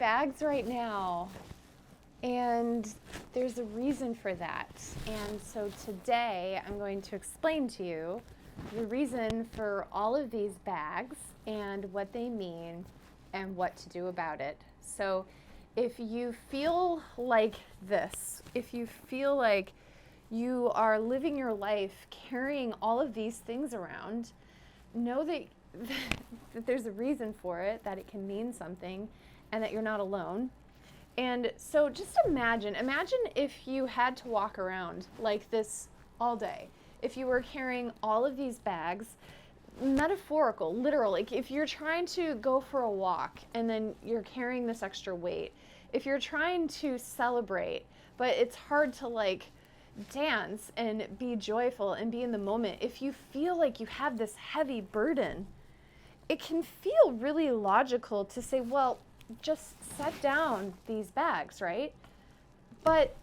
bags right now, and there's a reason for that. And so today I'm going to explain to you the reason for all of these bags and what they mean and what to do about it. So if you feel like this, if you feel like you are living your life carrying all of these things around, know that that there's a reason for it, that it can mean something, and that you're not alone. And so just imagine if you had to walk around like this all day. If you were carrying all of these bags, metaphorical, literal, like if you're trying to go for a walk and then you're carrying this extra weight, if you're trying to celebrate, but it's hard to like dance and be joyful and be in the moment, if you feel like you have this heavy burden, it can feel really logical to say, well, just set down these bags, right? But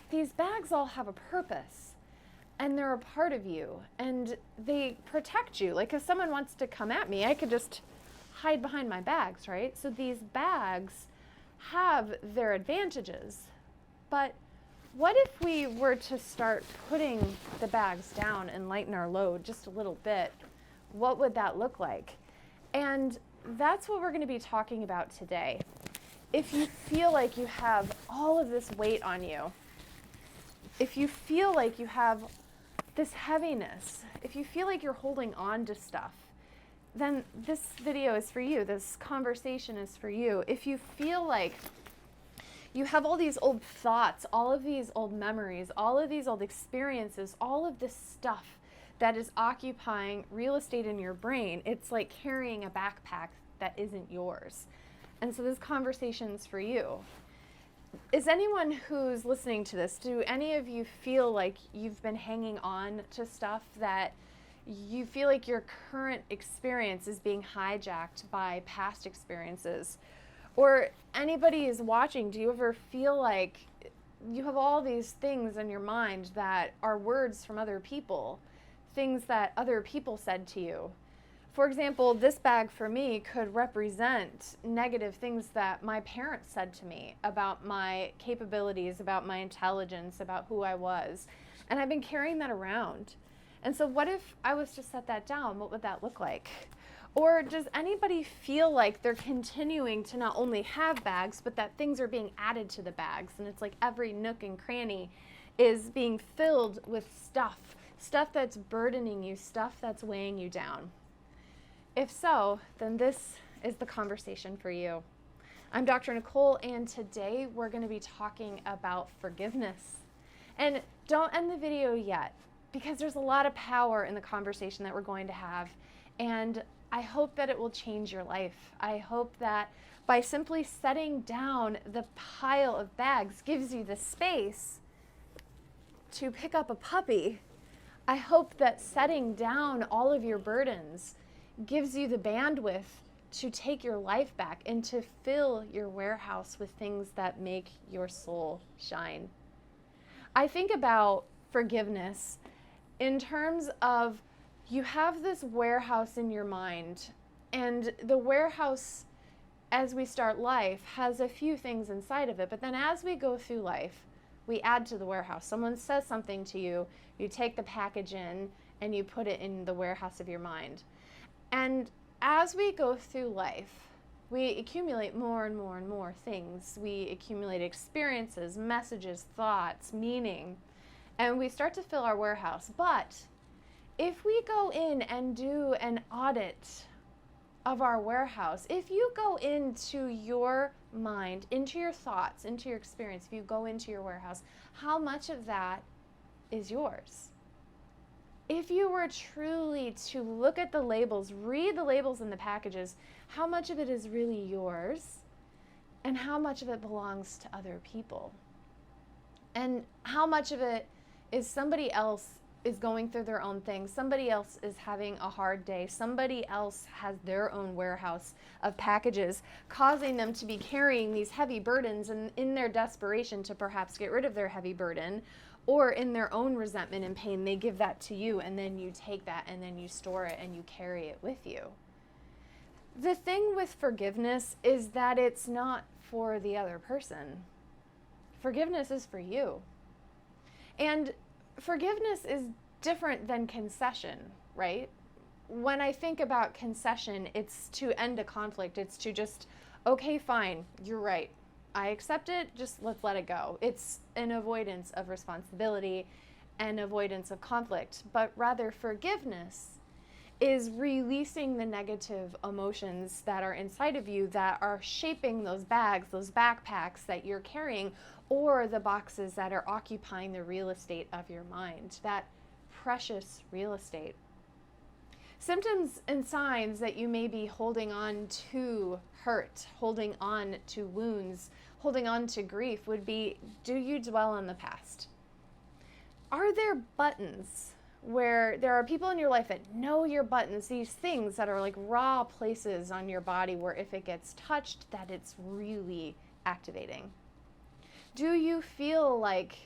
these bags all have a purpose, and they're a part of you, and they protect you. Like if someone wants to come at me, I could just hide behind my bags, right? So these bags have their advantages. But what if we were to start putting the bags down and lighten our load just a little bit? What would that look like? And that's what we're going to be talking about today. If you feel like you have all of this weight on you, if you feel like you have this heaviness, if you feel like you're holding on to stuff, then this video is for you. This conversation is for you. If you feel like you have all these old thoughts, all of these old memories, all of these old experiences, all of this stuff that is occupying real estate in your brain, it's like carrying a backpack that isn't yours. And so this conversation is for you. Is anyone who's listening to this, do any of you feel like you've been hanging on to stuff that you feel like your current experience is being hijacked by past experiences? Or anybody is watching, do you ever feel like you have all these things in your mind that are words from other people, things that other people said to you? For example, this bag for me could represent negative things that my parents said to me about my capabilities, about my intelligence, about who I was. And I've been carrying that around. And so what if I was to set that down? What would that look like? Or does anybody feel like they're continuing to not only have bags, but that things are being added to the bags? And it's like every nook and cranny is being filled with stuff that's burdening you, stuff that's weighing you down. If so, then this is the conversation for you. I'm Dr. Nicole, and today we're going to be talking about forgiveness. And don't end the video yet, because there's a lot of power in the conversation that we're going to have. And I hope that it will change your life. I hope that by simply setting down the pile of bags gives you the space to pick up a puppy. I hope that setting down all of your burdens gives you the bandwidth to take your life back and to fill your warehouse with things that make your soul shine. I think about forgiveness in terms of you have this warehouse in your mind, and the warehouse, as we start life, has a few things inside of it, but then as we go through life, we add to the warehouse. Someone says something to you, you take the package in, and you put it in the warehouse of your mind. And as we go through life, we accumulate more and more and more things. We accumulate experiences, messages, thoughts, meaning, and we start to fill our warehouse. But if we go in and do an audit of our warehouse, if you go into your mind, into your thoughts, into your experience, if you go into your warehouse, how much of that is yours? If you were truly to look at the labels, read the labels in the packages, how much of it is really yours and how much of it belongs to other people? And how much of it is somebody else is going through their own thing, somebody else is having a hard day, somebody else has their own warehouse of packages, causing them to be carrying these heavy burdens, and in their desperation to perhaps get rid of their heavy burden, or in their own resentment and pain, they give that to you, and then you take that and then you store it and you carry it with you. The thing with forgiveness is that it's not for the other person. Forgiveness is for you. And forgiveness is different than concession, right? When I think about concession, it's to end a conflict. It's to just, okay, fine, you're right. I accept it, just let's let it go. It's an avoidance of responsibility and avoidance of conflict. But rather, forgiveness is releasing the negative emotions that are inside of you that are shaping those bags, those backpacks that you're carrying, or the boxes that are occupying the real estate of your mind, that precious real estate. Symptoms and signs that you may be holding on to hurt, holding on to wounds, holding on to grief would be, do you dwell on the past? Are there buttons where there are people in your life that know your buttons, these things that are like raw places on your body where if it gets touched, that it's really activating? Do you feel like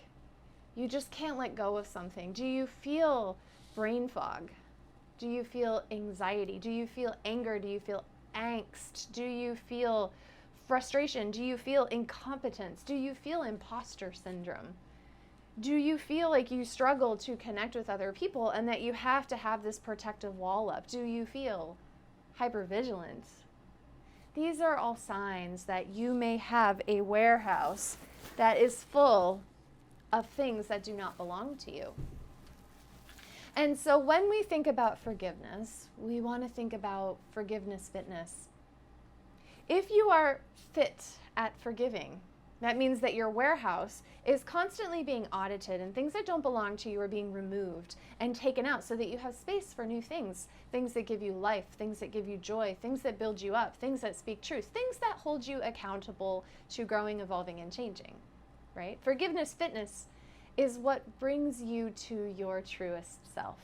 you just can't let go of something? Do you feel brain fog? Do you feel anxiety? Do you feel anger? Do you feel angst? Do you feel frustration? Do you feel incompetence? Do you feel imposter syndrome? Do you feel like you struggle to connect with other people and that you have to have this protective wall up? Do you feel hypervigilant? These are all signs that you may have a warehouse that is full of things that do not belong to you. And so when we think about forgiveness, we want to think about forgiveness fitness. If you are fit at forgiving, that means that your warehouse is constantly being audited and things that don't belong to you are being removed and taken out so that you have space for new things, things that give you life, things that give you joy, things that build you up, things that speak truth, things that hold you accountable to growing, evolving, and changing, right? Forgiveness fitness is what brings you to your truest self.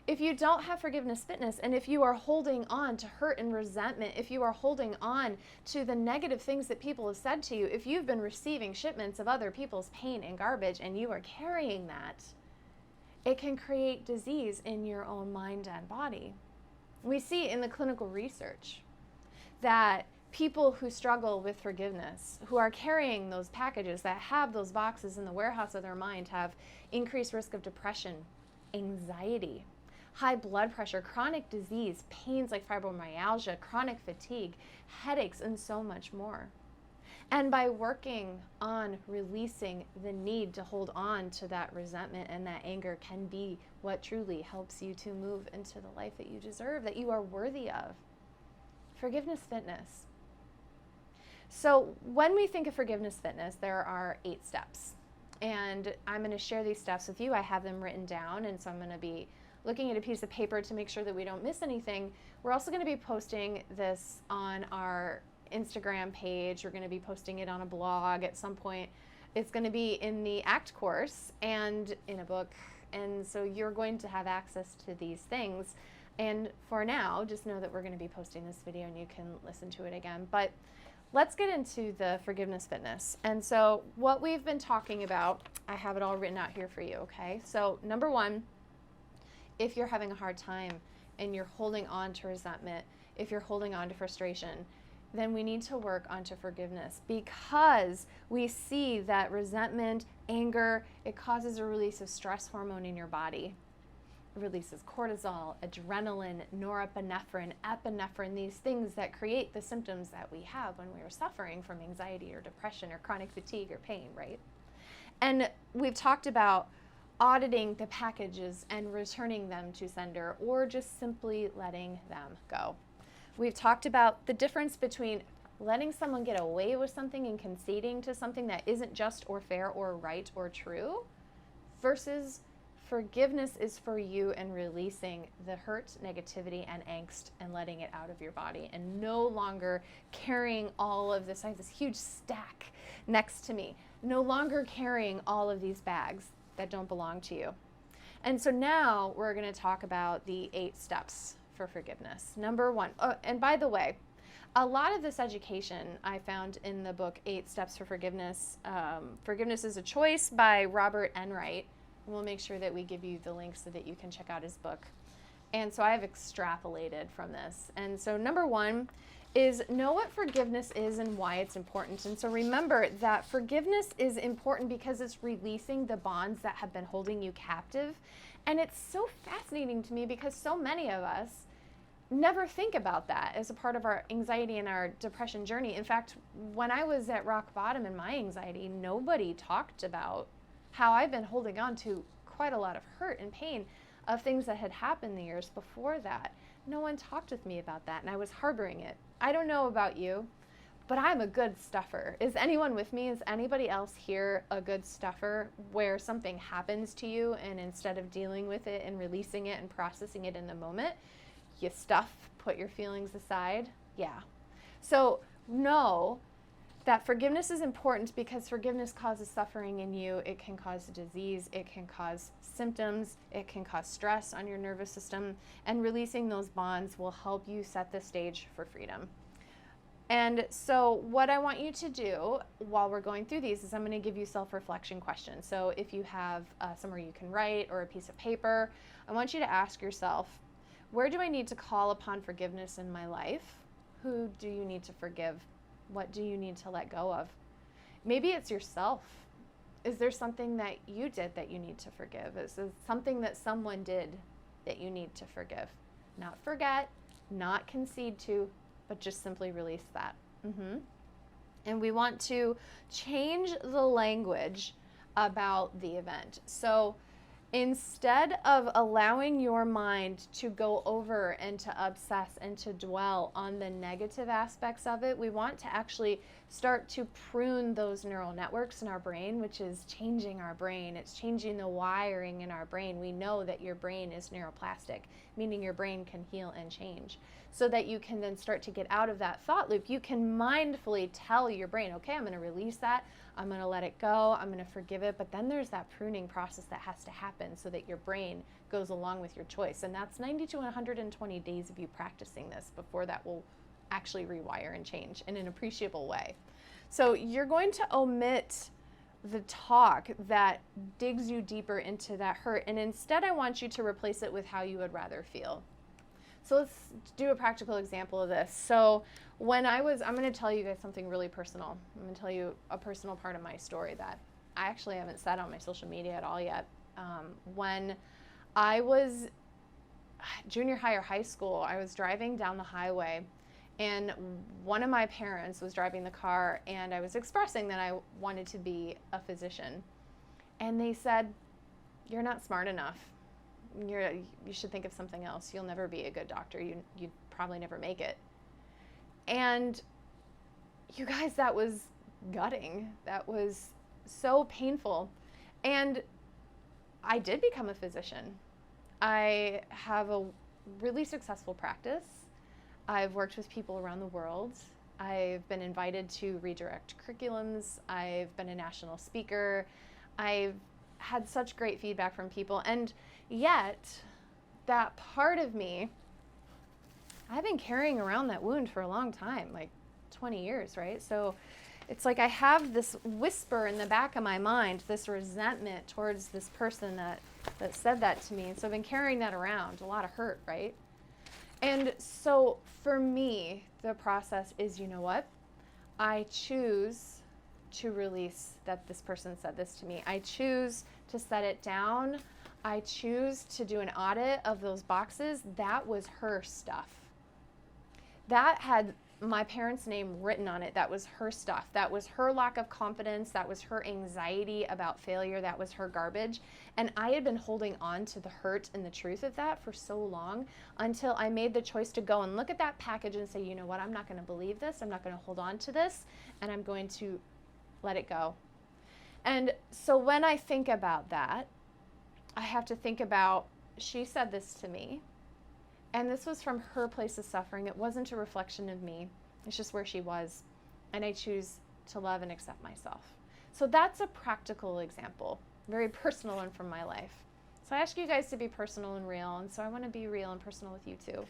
If you don't have forgiveness fitness, and if you are holding on to hurt and resentment, if you are holding on to the negative things that people have said to you, if you've been receiving shipments of other people's pain and garbage and you are carrying that, it can create disease in your own mind and body. We see in the clinical research that people who struggle with forgiveness, who are carrying those packages, that have those boxes in the warehouse of their mind, have increased risk of depression, anxiety, high blood pressure, chronic disease, pains like fibromyalgia, chronic fatigue, headaches, and so much more. And by working on releasing the need to hold on to that resentment and that anger can be what truly helps you to move into the life that you deserve, that you are worthy of. Forgiveness fitness. So when we think of forgiveness fitness, there are 8 steps. And I'm going to share these steps with you. I have them written down, and so I'm going to be looking at a piece of paper to make sure that we don't miss anything. We're also going to be posting this on our Instagram page. We're going to be posting it on a blog at some point. It's going to be in the ACT course and in a book. And so you're going to have access to these things. And for now, just know that we're going to be posting this video and you can listen to it again. But let's get into the forgiveness fitness. And so what we've been talking about, I have it all written out here for you, okay? So number 1, if you're having a hard time and you're holding on to resentment, if you're holding on to frustration, then we need to work onto forgiveness, because we see that resentment, anger, it causes a release of stress hormone in your body. It releases cortisol, adrenaline, norepinephrine, epinephrine, these things that create the symptoms that we have when we are suffering from anxiety or depression or chronic fatigue or pain, right? And we've talked about auditing the packages and returning them to sender, or just simply letting them go. We've talked about the difference between letting someone get away with something and conceding to something that isn't just or fair or right or true, versus forgiveness is for you and releasing the hurt, negativity, and angst and letting it out of your body and no longer carrying all of this. I have this huge stack next to me, no longer carrying all of these bags that don't belong to you. And so now we're going to talk about the 8 steps for forgiveness. Number 1, and by the way, a lot of this education I found in the book 8 Steps for Forgiveness. Forgiveness is a Choice by Robert Enright. And we'll make sure that we give you the link so that you can check out his book. And so I have extrapolated from this. And so number one is know what forgiveness is and why it's important. And so remember that forgiveness is important because it's releasing the bonds that have been holding you captive. And it's so fascinating to me because so many of us never think about that as a part of our anxiety and our depression journey. In fact, when I was at rock bottom in my anxiety, nobody talked about how I've been holding on to quite a lot of hurt and pain of things that had happened the years before that. No one talked with me about that, and I was harboring it. I don't know about you, but I'm a good stuffer. Is anyone with me? Is anybody else here a good stuffer where something happens to you and instead of dealing with it and releasing it and processing it in the moment, you stuff, put your feelings aside? Yeah. So know that forgiveness is important because forgiveness causes suffering in you. It can cause disease. It can cause symptoms. It can cause stress on your nervous system. And releasing those bonds will help you set the stage for freedom. And so what I want you to do while we're going through these is I'm going to give you self-reflection questions. So if you have somewhere you can write or a piece of paper, I want you to ask yourself, where do I need to call upon forgiveness in my life? Who do you need to forgive? What do you need to let go of? Maybe it's yourself. Is there something that you did that you need to forgive? Is there something that someone did that you need to forgive? Not forget, not concede to, but just simply release that. And we want to change the language about the event. So instead of allowing your mind to go over and to obsess and to dwell on the negative aspects of it, we want to actually start to prune those neural networks in our brain, which is changing our brain. It's changing the wiring in our brain. We know that your brain is neuroplastic, meaning your brain can heal and change, so that you can then start to get out of that thought loop. You can mindfully tell your brain, okay, I'm going to release that. I'm going to let it go. I'm going to forgive it. But then there's that pruning process that has to happen so that your brain goes along with your choice. And that's 90 to 120 days of you practicing this before that will actually rewire and change in an appreciable way. So you're going to omit the talk that digs you deeper into that hurt. And instead, I want you to replace it with how you would rather feel. So let's do a practical example of this. So when I'm going to tell you guys something really personal. I'm going to tell you a personal part of my story that I actually haven't said on my social media at all yet. When I was junior high or high school, I was driving down the highway, and one of my parents was driving the car, and I was expressing that I wanted to be a physician. And they said, "You're not smart enough. You should think of something else. You'll never be a good doctor. You'd probably never make it." And you guys, that was gutting. That was so painful. And I did become a physician. I have a really successful practice. I've worked with people around the world. I've been invited to redirect curriculums. I've been a national speaker. I've had such great feedback from people. And yet, that part of me, I've been carrying around that wound for a long time, like 20 years, right? So it's like I have this whisper in the back of my mind, this resentment towards this person that said that to me. And so I've been carrying that around, a lot of hurt, right? And so for me, the process is, you know what? I choose to release that this person said this to me. I choose to set it down. I choose to do an audit of those boxes. That was her stuff. That had my parents' name written on it. That was her stuff. That was her lack of confidence. That was her anxiety about failure. That was her garbage. And I had been holding on to the hurt and the truth of that for so long until I made the choice to go and look at that package and say, you know what, I'm not going to believe this. I'm not going to hold on to this. And I'm going to let it go. And so when I think about that, I have to think about, she said this to me. And this was from her place of suffering. It wasn't a reflection of me. It's just where she was. And I choose to love and accept myself. So that's a practical example, very personal one from my life. So I ask you guys to be personal and real. And so I want to be real and personal with you too.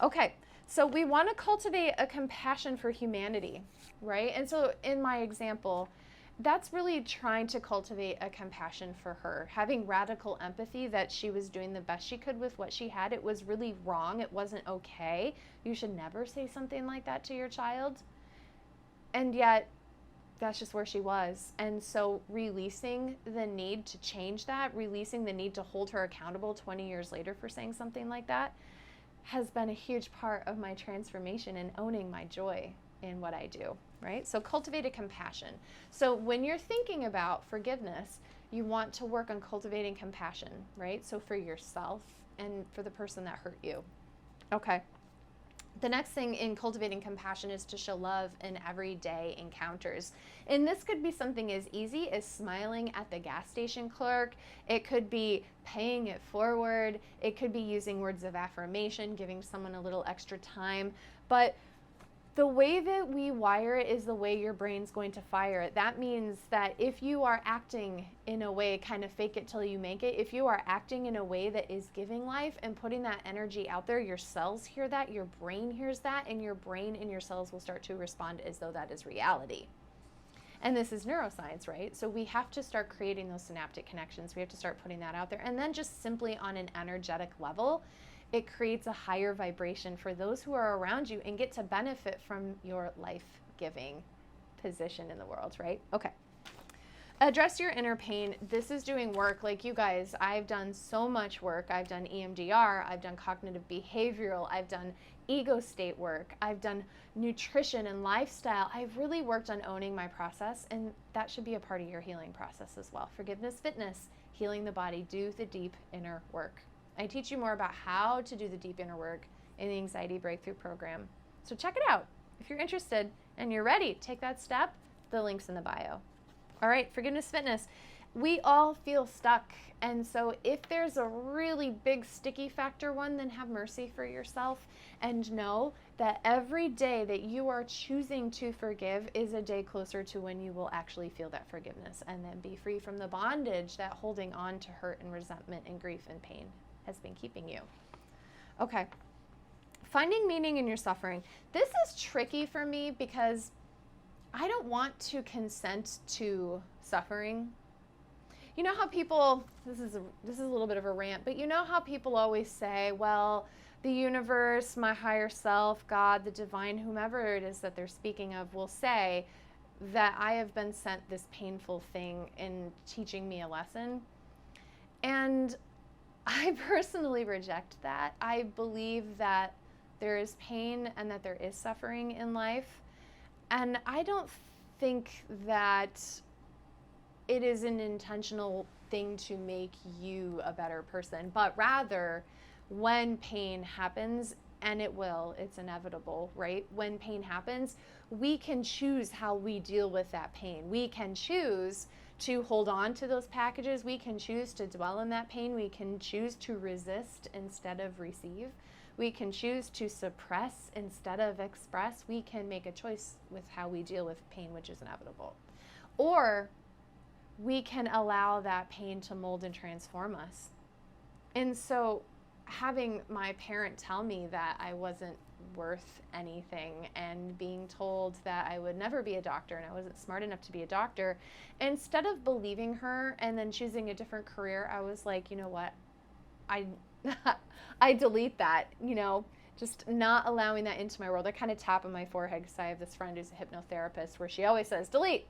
Okay, so we want to cultivate a compassion for humanity, right? And so in my example, that's really trying to cultivate a compassion for her, having radical empathy that she was doing the best she could with what she had. It was really wrong. It wasn't okay. You should never say something like that to your child. And yet, that's just where she was. And so releasing the need to change that, releasing the need to hold her accountable 20 years later for saying something like that, has been a huge part of my transformation and owning my joy in what I do, right? So cultivate a compassion. So when you're thinking about forgiveness, you want to work on cultivating compassion, right? So for yourself and for the person that hurt you. Okay. The next thing in cultivating compassion is to show love in everyday encounters. And this could be something as easy as smiling at the gas station clerk. It could be paying it forward. It could be using words of affirmation, giving someone a little extra time. But the way that we wire it is the way your brain's going to fire it. That means that if you are acting in a way, kind of fake it till you make it, if you are acting in a way that is giving life and putting that energy out there, your cells hear that, your brain hears that, and your brain and your cells will start to respond as though that is reality. And this is neuroscience, right? So we have to start creating those synaptic connections. We have to start putting that out there. And then just simply on an energetic level, it creates a higher vibration for those who are around you and get to benefit from your life-giving position in the world, right? Okay. Address your inner pain. This is doing work. Like you guys, I've done so much work. I've done EMDR. I've done cognitive behavioral. I've done ego state work. I've done nutrition and lifestyle. I've really worked on owning my process, and that should be a part of your healing process as well. Forgiveness, fitness, healing the body. Do the deep inner work. I teach you more about how to do the deep inner work in the Anxiety Breakthrough Program. So check it out. If you're interested and you're ready, take that step. The link's in the bio. All right, forgiveness, fitness. We all feel stuck. And so if there's a really big sticky factor one, then have mercy for yourself and know that every day that you are choosing to forgive is a day closer to when you will actually feel that forgiveness and then be free from the bondage that holding on to hurt and resentment and grief and pain has been keeping you. Okay. Finding meaning in your suffering. This is tricky for me because I don't want to consent to suffering. You know how people, this is a little bit of a rant, but you know how people always say, well, the universe, my higher self, God, the divine, whomever it is that they're speaking of, will say that I have been sent this painful thing in teaching me a lesson. And I personally reject that. I believe that there is pain and that there is suffering in life. And I don't think that it is an intentional thing to make you a better person, but rather when pain happens, and it will, it's inevitable, right? When pain happens, we can choose how we deal with that pain. We can choose to hold on to those packages. We can choose to dwell in that pain. We can choose to resist instead of receive. We can choose to suppress instead of express. We can make a choice with how we deal with pain, which is inevitable. Or we can allow that pain to mold and transform us. And so having my parent tell me that I wasn't worth anything and being told that I would never be a doctor and I wasn't smart enough to be a doctor, instead of believing her and then choosing a different career, I was like, you know what? I delete that, just not allowing that into my world. I kind of tap on my forehead because I have this friend who's a hypnotherapist where she always says, delete,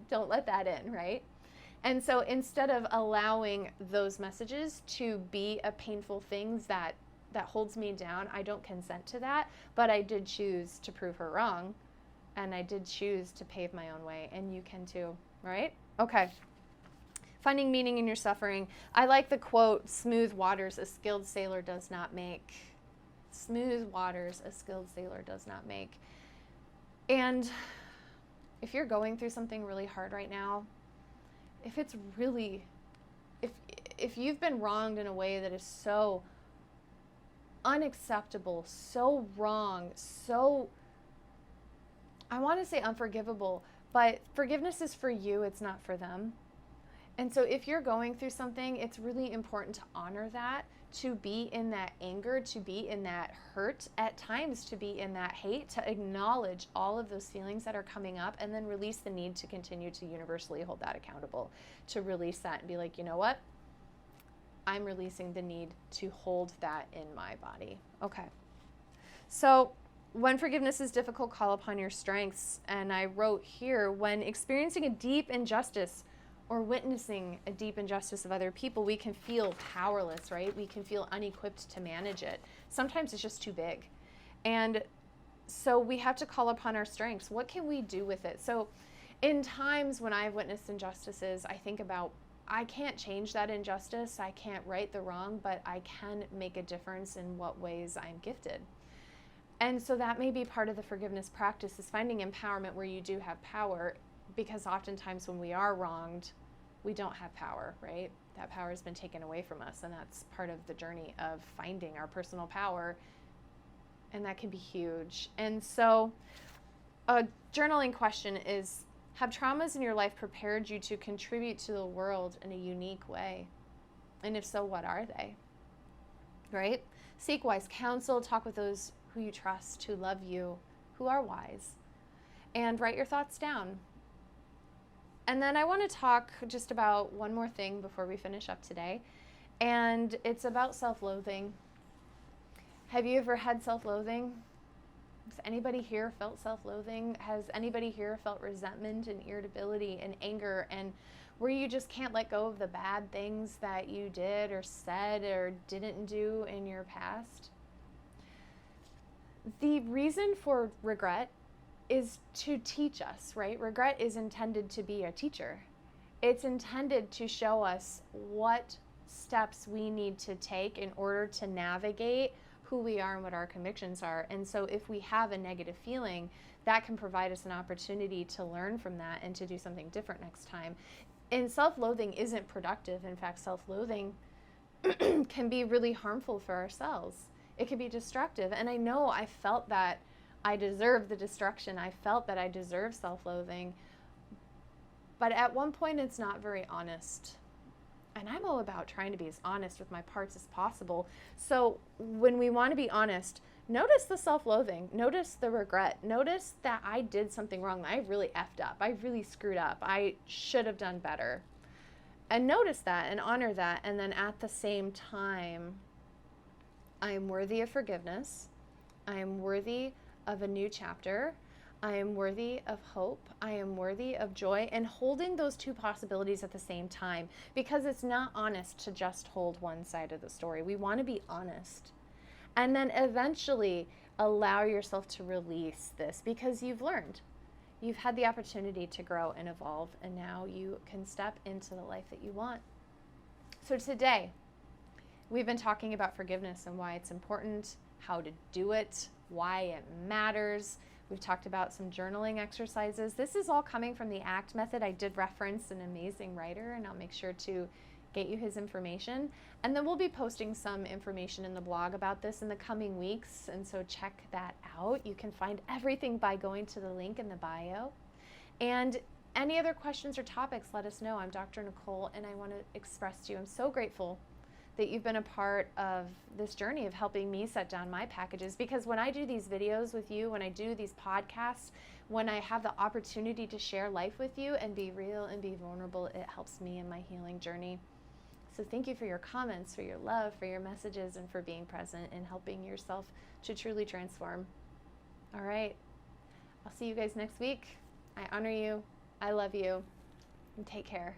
don't let that in, right? And so instead of allowing those messages to be a painful thing that holds me down, I don't consent to that, but I did choose to prove her wrong, and I did choose to pave my own way, and you can too, right? Okay. Finding meaning in your suffering. I like the quote, smooth waters a skilled sailor does not make. Smooth waters a skilled sailor does not make. And if you're going through something really hard right now, if you've been wronged in a way that is so unacceptable, so wrong, so, I want to say unforgivable, but forgiveness is for you, it's not for them. And so if you're going through something, it's really important to honor that, to be in that anger, to be in that hurt, at times to be in that hate, to acknowledge all of those feelings that are coming up, and then release the need to continue to universally hold that accountable, to release that and be like, you know what? I'm releasing the need to hold that in my body. Okay. So when forgiveness is difficult, call upon your strengths. And I wrote here, when experiencing a deep injustice or witnessing a deep injustice of other people, we can feel powerless, right? We can feel unequipped to manage it. Sometimes it's just too big. And so we have to call upon our strengths. What can we do with it? So in times when I've witnessed injustices, I think about, I can't change that injustice. I can't right the wrong, but I can make a difference in what ways I'm gifted. And so that may be part of the forgiveness practice, is finding empowerment where you do have power, because oftentimes when we are wronged, we don't have power, right? That power has been taken away from us, and that's part of the journey of finding our personal power, and that can be huge. And so a journaling question is, have traumas in your life prepared you to contribute to the world in a unique way? And if so, what are they? Right? Seek wise counsel, talk with those who you trust, who love you, who are wise, and write your thoughts down. And then I want to talk just about one more thing before we finish up today, and it's about self-loathing. Have you ever had self-loathing? Has anybody here felt self-loathing? Has anybody here felt resentment and irritability and anger, and where you just can't let go of the bad things that you did or said or didn't do in your past? The reason for regret is to teach us, right? Regret is intended to be a teacher. It's intended to show us what steps we need to take in order to navigate who we are and what our convictions are. And so if we have a negative feeling, that can provide us an opportunity to learn from that and to do something different next time. And self-loathing isn't productive. In fact, self-loathing can be really harmful for ourselves. It can be destructive. And I know I felt that I deserve the destruction. I felt that I deserve self-loathing. But at one point, it's not very honest. And I'm all about trying to be as honest with my parts as possible. So when we want to be honest, notice the self-loathing. Notice the regret. Notice that I did something wrong. I really effed up. I really screwed up. I should have done better. And notice that and honor that. And then at the same time, I am worthy of forgiveness. I am worthy of a new chapter. I am worthy of hope. I am worthy of joy, and holding those two possibilities at the same time, because it's not honest to just hold one side of the story. We want to be honest. And then eventually allow yourself to release this, because you've learned. You've had the opportunity to grow and evolve, and now you can step into the life that you want. So today, we've been talking about forgiveness and why it's important, how to do it, why it matters. We've talked about some journaling exercises. This is all coming from the ACT method. I did reference an amazing writer, and I'll make sure to get you his information. And then we'll be posting some information in the blog about this in the coming weeks, and so check that out. You can find everything by going to the link in the bio. And any other questions or topics, let us know. I'm Dr. Nicole, and I want to express to you, I'm so grateful that you've been a part of this journey of helping me set down my packages, because when I do these videos with you, when I do these podcasts, when I have the opportunity to share life with you and be real and be vulnerable, it helps me in my healing journey. So thank you for your comments, for your love, for your messages, and for being present and helping yourself to truly transform. All right, I'll see you guys next week. I honor you, I love you, and take care.